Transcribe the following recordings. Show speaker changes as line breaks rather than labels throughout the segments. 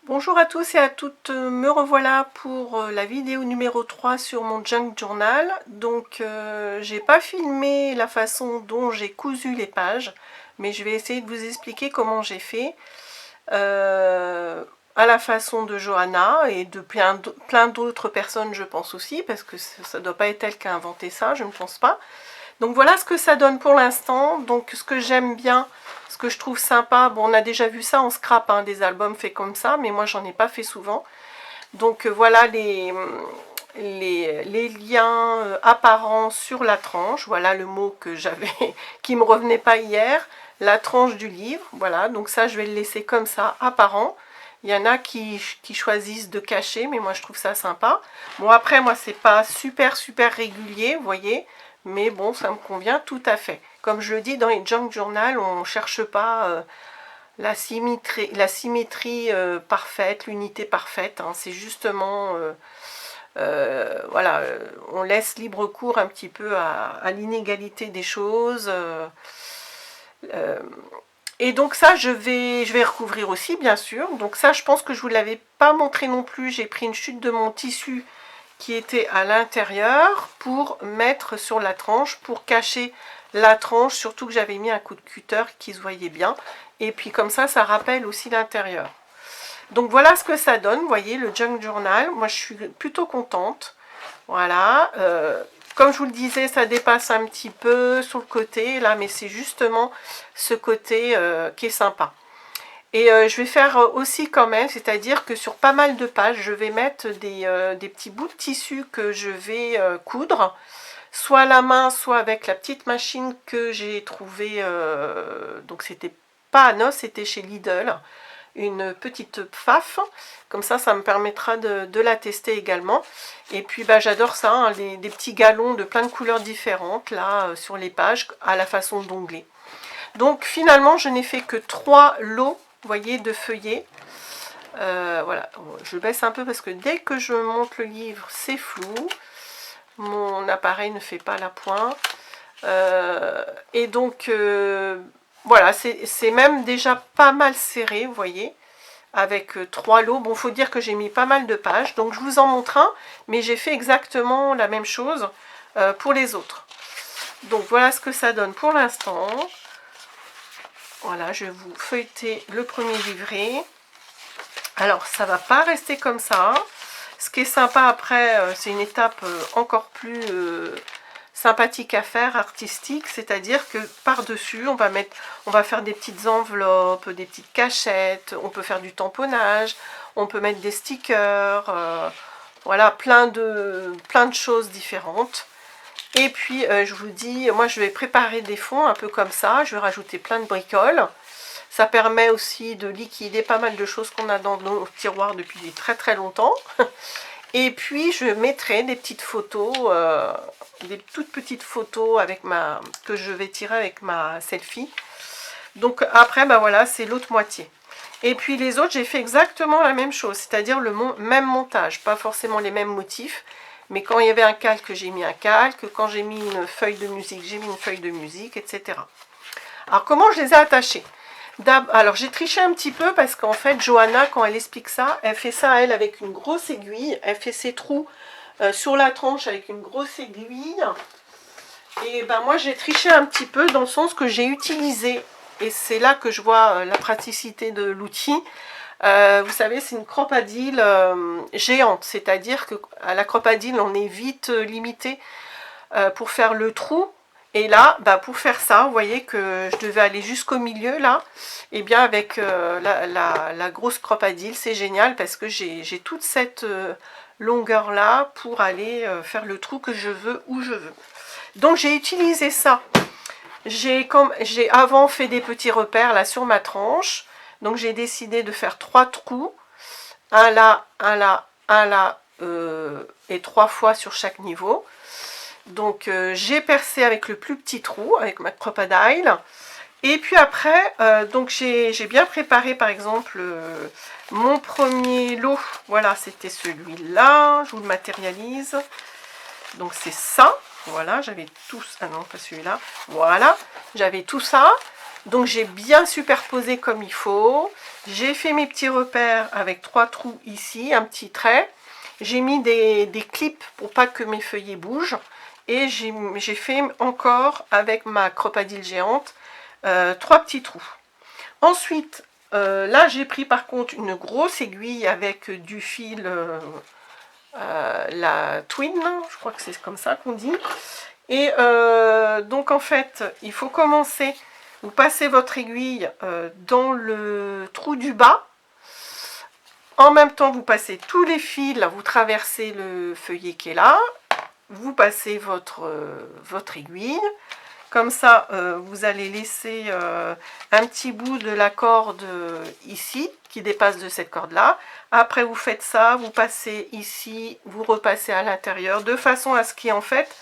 Bonjour à tous et à toutes, me revoilà pour la vidéo numéro 3 sur mon junk journal. Donc j'ai pas filmé la façon dont j'ai cousu les pages, mais je vais essayer de vous expliquer comment j'ai fait à la façon de Johanna et de plein d'autres personnes, je pense aussi, parce que ça doit pas être elle qui a inventé ça, je ne pense pas. Donc voilà ce que ça donne pour l'instant. Donc ce que j'aime bien, ce que je trouve sympa, bon on a déjà vu ça en scrap, hein, des albums faits comme ça, mais moi j'en ai pas fait souvent. Donc voilà les liens apparents sur la tranche, voilà le mot que j'avais, qui me revenait pas hier, la tranche du livre, voilà, donc ça je vais le laisser comme ça, apparent. Il y en a qui choisissent de cacher, mais moi je trouve ça sympa. Bon après moi c'est pas super régulier, vous voyez, mais bon ça me convient tout à fait. Comme je le dis dans les junk journal, on cherche pas la symétrie parfaite, l'unité parfaite, hein, c'est justement voilà, on laisse libre cours un petit peu à l'inégalité des choses. Et donc ça, je vais recouvrir aussi, bien sûr. Donc ça, je pense que je ne vous l'avais pas montré non plus. J'ai pris une chute de mon tissu qui était à l'intérieur pour mettre sur la tranche, pour cacher la tranche, surtout que j'avais mis un coup de cutter qui se voyait bien. Et puis comme ça rappelle aussi l'intérieur. Donc voilà ce que ça donne, vous voyez, le junk journal. Moi, je suis plutôt contente. Voilà. Comme je vous le disais, ça dépasse un petit peu sur le côté, là, mais c'est justement ce côté qui est sympa. Et je vais faire aussi quand même, c'est-à-dire que sur pas mal de pages, je vais mettre des petits bouts de tissu que je vais coudre, soit à la main, soit avec la petite machine que j'ai trouvée, donc c'était pas à Nos, c'était chez Lidl, une petite pfaff, comme ça me permettra de la tester également. Et puis bah, j'adore ça, hein, des petits galons de plein de couleurs différentes là sur les pages à la façon d'onglet. Donc finalement je n'ai fait que 3 lots, vous voyez, de feuillets. Voilà, je baisse un peu parce que dès que je monte le livre c'est flou, mon appareil ne fait pas la pointe. Et donc voilà, c'est même déjà pas mal serré, vous voyez, avec 3 lots. Bon, faut dire que j'ai mis pas mal de pages, donc je vous en montre un, mais j'ai fait exactement la même chose pour les autres. Donc voilà ce que ça donne pour l'instant. Voilà, je vais vous feuilleter le premier livret. Alors ça va pas rester comme ça. Ce qui est sympa après, c'est une étape encore plus sympathique à faire, artistique, c'est-à-dire que par-dessus, on va faire des petites enveloppes, des petites cachettes, on peut faire du tamponnage, on peut mettre des stickers, voilà, plein de choses différentes. Et puis, je vous dis, moi je vais préparer des fonds un peu comme ça, je vais rajouter plein de bricoles. Ça permet aussi de liquider pas mal de choses qu'on a dans nos tiroirs depuis très longtemps. Et puis je mettrai des petites photos, des toutes petites photos avec que je vais tirer avec ma selfie. Donc après, ben voilà, c'est l'autre moitié. Et puis les autres, j'ai fait exactement la même chose, c'est-à-dire le même montage, pas forcément les mêmes motifs, mais quand il y avait un calque, j'ai mis un calque, quand j'ai mis une feuille de musique, j'ai mis une feuille de musique, etc. Alors comment je les ai attachés? Alors j'ai triché un petit peu parce qu'en fait Johanna, quand elle explique ça, elle fait ça elle avec une grosse aiguille, elle fait ses trous sur la tranche avec une grosse aiguille. Et ben moi j'ai triché un petit peu dans le sens que j'ai utilisé, et c'est là que je vois la praticité de l'outil. Vous savez, c'est une cropadille géante, c'est-à-dire que à la cropadille on est vite limité pour faire le trou. Et là, bah, pour faire ça, vous voyez que je devais aller jusqu'au milieu là. Et bien avec la grosse cropadille, c'est génial parce que j'ai toute cette longueur là pour aller faire le trou que je veux où je veux. Donc j'ai utilisé ça. J'ai avant fait des petits repères là sur ma tranche. Donc j'ai décidé de faire 3 trous. Un là, un là, un là et 3 fois sur chaque niveau. Donc j'ai percé avec le plus petit trou, avec ma cropadile. Et puis après, donc j'ai bien préparé par exemple mon premier lot. Voilà, c'était celui-là. Je vous le matérialise. Donc c'est ça. Voilà, j'avais tout... Ah non, pas celui-là. Voilà, j'avais tout ça. Donc j'ai bien superposé comme il faut. J'ai fait mes petits repères avec 3 trous ici, un petit trait. J'ai mis des clips pour pas que mes feuillets bougent. Et j'ai fait encore avec ma cropadille géante 3 petits trous. Ensuite, là j'ai pris par contre une grosse aiguille avec du fil, la twin, je crois que c'est comme ça qu'on dit. Et donc en fait, il faut commencer, vous passez votre aiguille dans le trou du bas. En même temps, vous passez tous les fils, vous traversez le feuillet qui est là. Vous passez votre aiguille. Comme ça, vous allez laisser un petit bout de la corde ici, qui dépasse de cette corde-là. Après, vous faites ça, vous passez ici, vous repassez à l'intérieur, de façon à ce qu'il y ait en fait,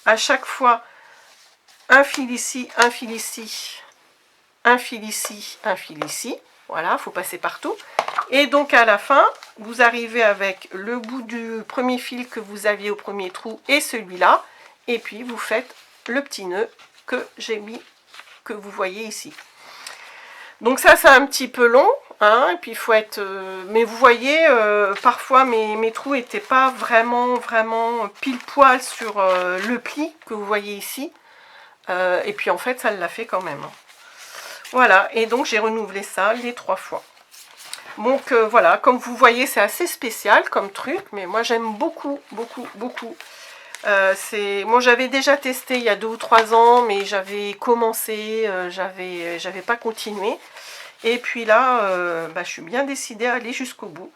à chaque fois, un fil ici, un fil ici, un fil ici, un fil ici. Voilà, il faut passer partout. Et donc, à la fin, vous arrivez avec le bout du premier fil que vous aviez au premier trou et celui-là. Et puis, vous faites le petit nœud que j'ai mis, que vous voyez ici. Donc ça c'est un petit peu long, hein, et puis il faut être... mais vous voyez, parfois mes trous n'étaient pas vraiment pile poil sur le pli que vous voyez ici. Et puis en fait ça l'a fait quand même. Voilà, et donc j'ai renouvelé ça les 3 fois. Donc voilà, comme vous voyez c'est assez spécial comme truc, mais moi j'aime beaucoup. Moi j'avais déjà testé il y a 2 ou 3 ans, mais j'avais commencé, j'avais pas continué. Et puis là, je suis bien décidée à aller jusqu'au bout.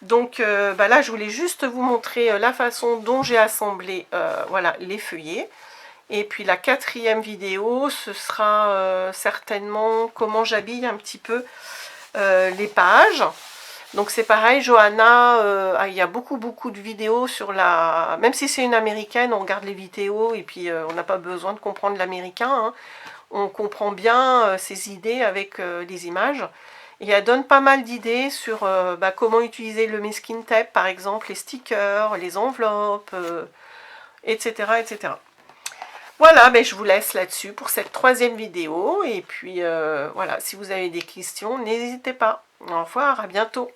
Donc là, je voulais juste vous montrer la façon dont j'ai assemblé voilà, les feuillets. Et puis la 4e vidéo, ce sera certainement comment j'habille un petit peu les pages. Donc c'est pareil, Johanna, il y a beaucoup de vidéos sur la... Même si c'est une américaine, on regarde les vidéos et puis on n'a pas besoin de comprendre l'américain. Hein. On comprend bien ses idées avec les images. Et elle donne pas mal d'idées sur comment utiliser le masking tape, par exemple, les stickers, les enveloppes, etc., etc. Voilà, je vous laisse là-dessus pour cette 3e vidéo. Et puis voilà, si vous avez des questions, n'hésitez pas. Au revoir, à bientôt.